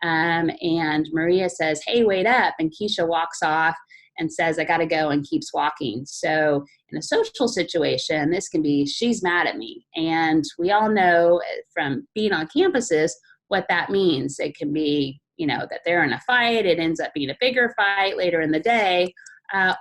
and Maria says, "Hey, wait up," and Keisha walks off and says, "I gotta go," and keeps walking. So in a social situation, this can be, she's mad at me. And we all know from being on campuses what that means. It can be, that they're in a fight, it ends up being a bigger fight later in the day,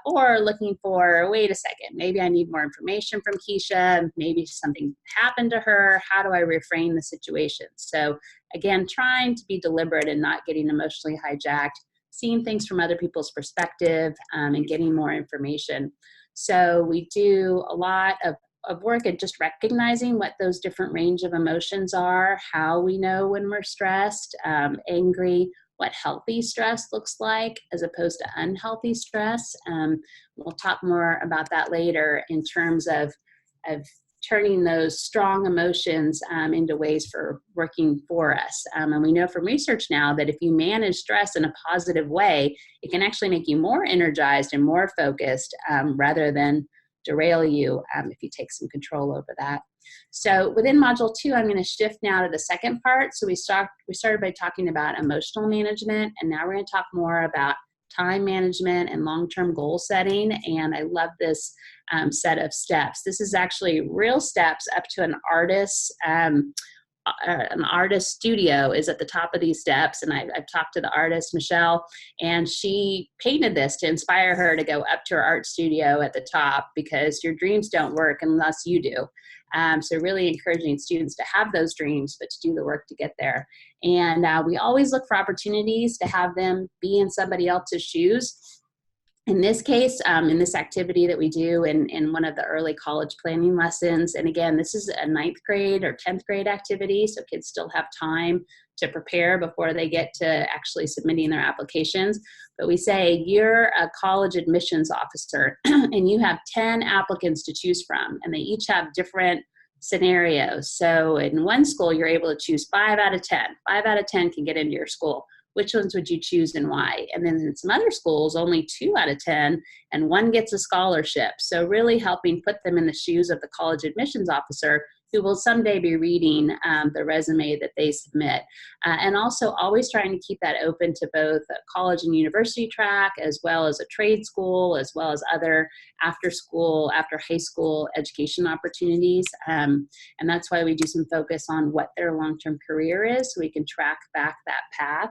or looking for, wait a second, maybe I need more information from Keisha, maybe something happened to her, how do I reframe the situation? So again, trying to be deliberate and not getting emotionally hijacked, seeing things from other people's perspective, and getting more information. So we do a lot of work at just recognizing what those different range of emotions are, how we know when we're stressed, angry, what healthy stress looks like as opposed to unhealthy stress. We'll talk more about that later in terms of turning those strong emotions into ways for working for us. And we know from research now that if you manage stress in a positive way, it can actually make you more energized and more focused rather than derail you if you take some control over that. So within Module 2, I'm going to shift now to the second part. So we started by talking about emotional management, and now we're going to talk more about time management and long-term goal setting. And I love this set of steps. This is actually real steps up to an artist studio is at the top of these steps. And I've talked to the artist, Michelle, and she painted this to inspire her to go up to her art studio at the top, because your dreams don't work unless you do. So really encouraging students to have those dreams, but to do the work to get there. And we always look for opportunities to have them be in somebody else's shoes. In this case, in this activity that we do in one of the early college planning lessons, and again, this is a 9th grade or 10th grade activity, so kids still have time to prepare before they get to actually submitting their applications. But we say, you're a college admissions officer, and you have 10 applicants to choose from, and they each have different scenarios. So in one school, you're able to choose 5 out of 10. 5 out of 10 can get into your school. Which ones would you choose and why? And then in some other schools, only 2 out of 10, and 1 gets a scholarship. So really helping put them in the shoes of the college admissions officer who will someday be reading the resume that they submit. And also always trying to keep that open to both a college and university track, as well as a trade school, as well as other after school, after high school education opportunities. And that's why we do some focus on what their long-term career is, so we can track back that path.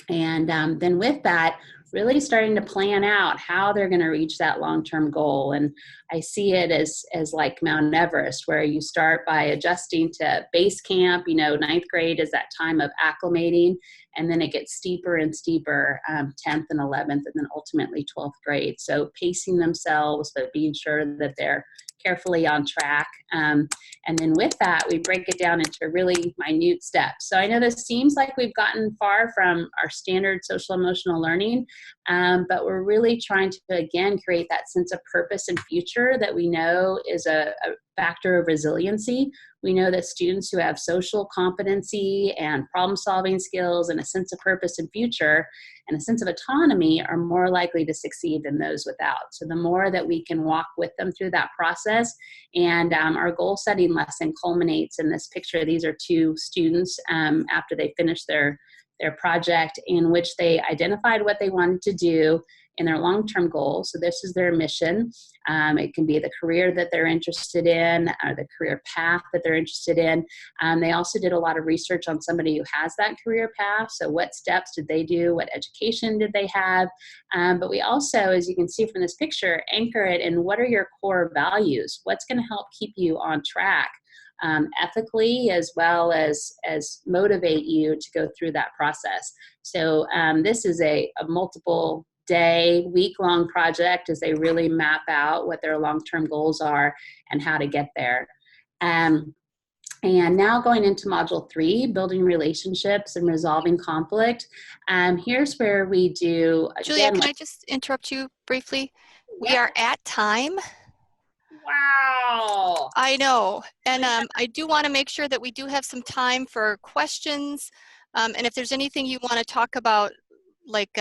And then with that, really starting to plan out how they're going to reach that long-term goal. And I see it as like Mount Everest, where you start by adjusting to base camp. 9th grade is that time of acclimating, and then it gets steeper and steeper, 10th and 11th, and then ultimately 12th grade. So pacing themselves, but being sure that they're carefully on track. And then with that, we break it down into really minute steps. So I know this seems like we've gotten far from our standard social emotional learning, but we're really trying to, again, create that sense of purpose and future that we know is a factor of resiliency. We know that students who have social competency and problem-solving skills and a sense of purpose and future and a sense of autonomy are more likely to succeed than those without. So the more that we can walk with them through that process, and our goal-setting lesson culminates in this picture. These are 2 students after they finished their project, in which they identified what they wanted to do in their long-term goal. So this is their mission. It can be the career that they're interested in, or the career path that they're interested in. They also did a lot of research on somebody who has that career path. So what steps did they do? What education did they have? But we also, as you can see from this picture, anchor it in what are your core values? What's going to help keep you on track? Ethically, as well as motivate you to go through that process. So this is a multiple day, week-long project as they really map out what their long-term goals are and how to get there. And now going into Module 3, building relationships and resolving conflict. Here's where we do, Julia, again, can I just interrupt you briefly? We are at time. Wow. I know. And I do want to make sure that we do have some time for questions. And if there's anything you want to talk about, like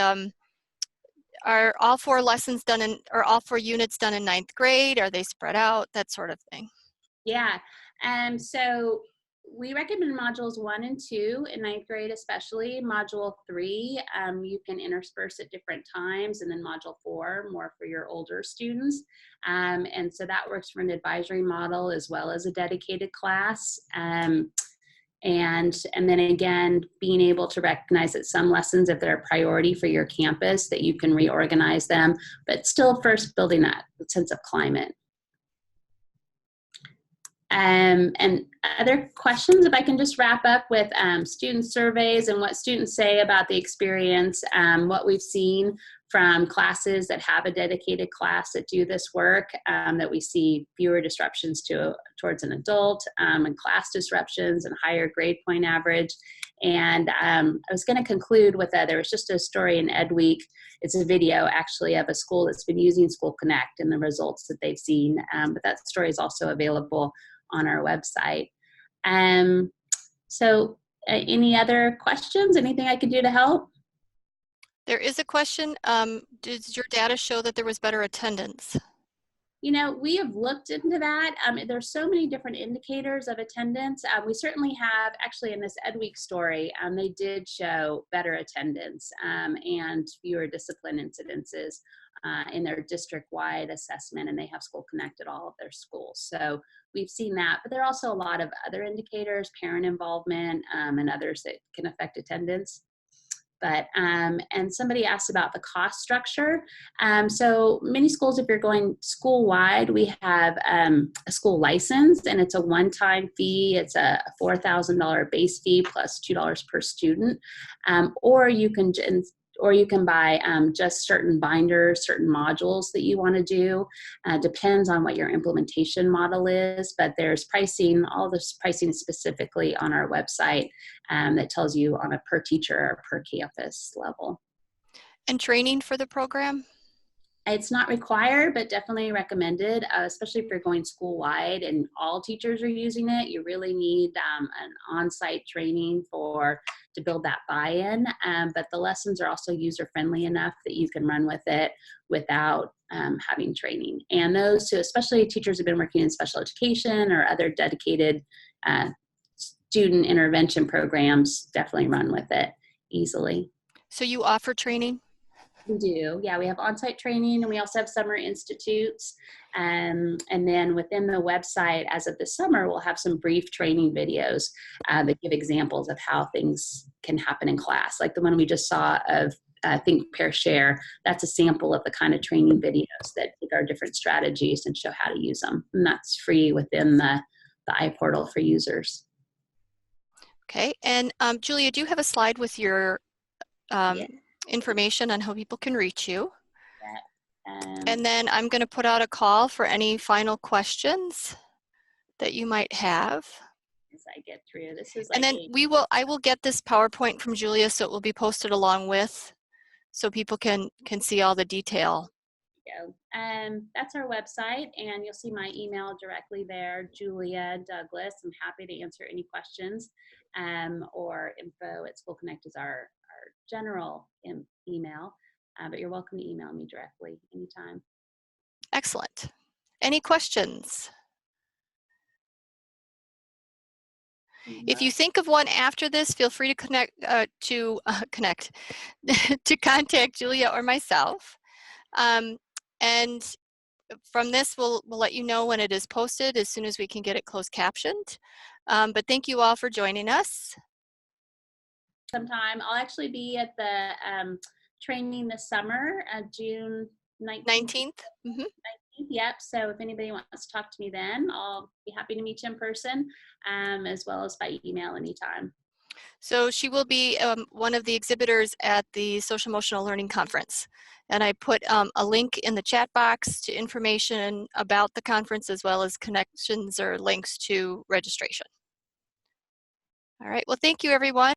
are all 4 lessons done in, or all 4 units done in 9th grade? Are they spread out? That sort of thing. Yeah. So we recommend modules 1 and 2 in 9th grade, especially. Module 3, you can intersperse at different times, and then module 4, more for your older students. And so that works for an advisory model as well as a dedicated class. And then again, being able to recognize that some lessons, if they're a priority for your campus, that you can reorganize them, but still first building that sense of climate. And other questions, if I can just wrap up with student surveys and what students say about the experience, what we've seen from classes that have a dedicated class that do this work, that we see fewer disruptions towards an adult, and class disruptions and higher grade point average. And I was going to conclude with there was just a story in Ed Week. It's a video actually of a school that's been using School Connect and the results that they've seen. But that story is also available on our website. So any other questions? Anything I could do to help? There is a question. Does your data show that there was better attendance? You know, we have looked into that. There's so many different indicators of attendance. We certainly have, actually in this Ed Week story, they did show better attendance and fewer discipline incidences in their district-wide assessment, and they have School Connect at all of their schools. So we've seen that, but there are also a lot of other indicators, parent involvement, and others that can affect attendance. But, and somebody asked about the cost structure. So many schools, if you're going school-wide, we have a school license, and it's a one-time fee. It's a $4,000 base fee plus $2 per student. Or you can buy just certain binders, certain modules that you want to do. Depends on what your implementation model is, but there's pricing. All this pricing is specifically on our website that tells you on a per teacher or per campus level. And training for the program? It's not required, but definitely recommended, especially if you're going school-wide and all teachers are using it. You really need an on-site training to build that buy-in. But the lessons are also user-friendly enough that you can run with it without having training. And those, especially teachers who've been working in special education or other dedicated student intervention programs, definitely run with it easily. So you offer training? We do, yeah. We have on-site training, and we also have summer institutes. And then within the website, as of this summer, we'll have some brief training videos that give examples of how things can happen in class. Like the one we just saw of Think, Pair, Share. That's a sample of the kind of training videos that take our different strategies and show how to use them. And that's free within the iPortal for users. Okay, and Julia, do you have a slide with your information on how people can reach you? And then I'm going to put out a call for any final questions that you might have. As I get through this, is and like then I will get this PowerPoint from Julia, so it will be posted along with, so people can see all the detail. That's our website, and you'll see my email directly there, Julia Douglas. I'm happy to answer any questions, or info@schoolconnect is our general email, but you're welcome to email me directly anytime. Excellent. Any questions? If you think of one after this, feel free to connect to contact Julia or myself. And from this, we'll let you know when it is posted as soon as we can get it closed captioned. But thank you all for joining us. Sometime. I'll actually be at the training this summer, June 19th. Mm-hmm. 19th, yep. So if anybody wants to talk to me then, I'll be happy to meet you in person, as well as by email anytime. So she will be one of the exhibitors at the Social Emotional Learning Conference. And I put a link in the chat box to information about the conference, as well as connections or links to registration. All right, well, thank you, everyone.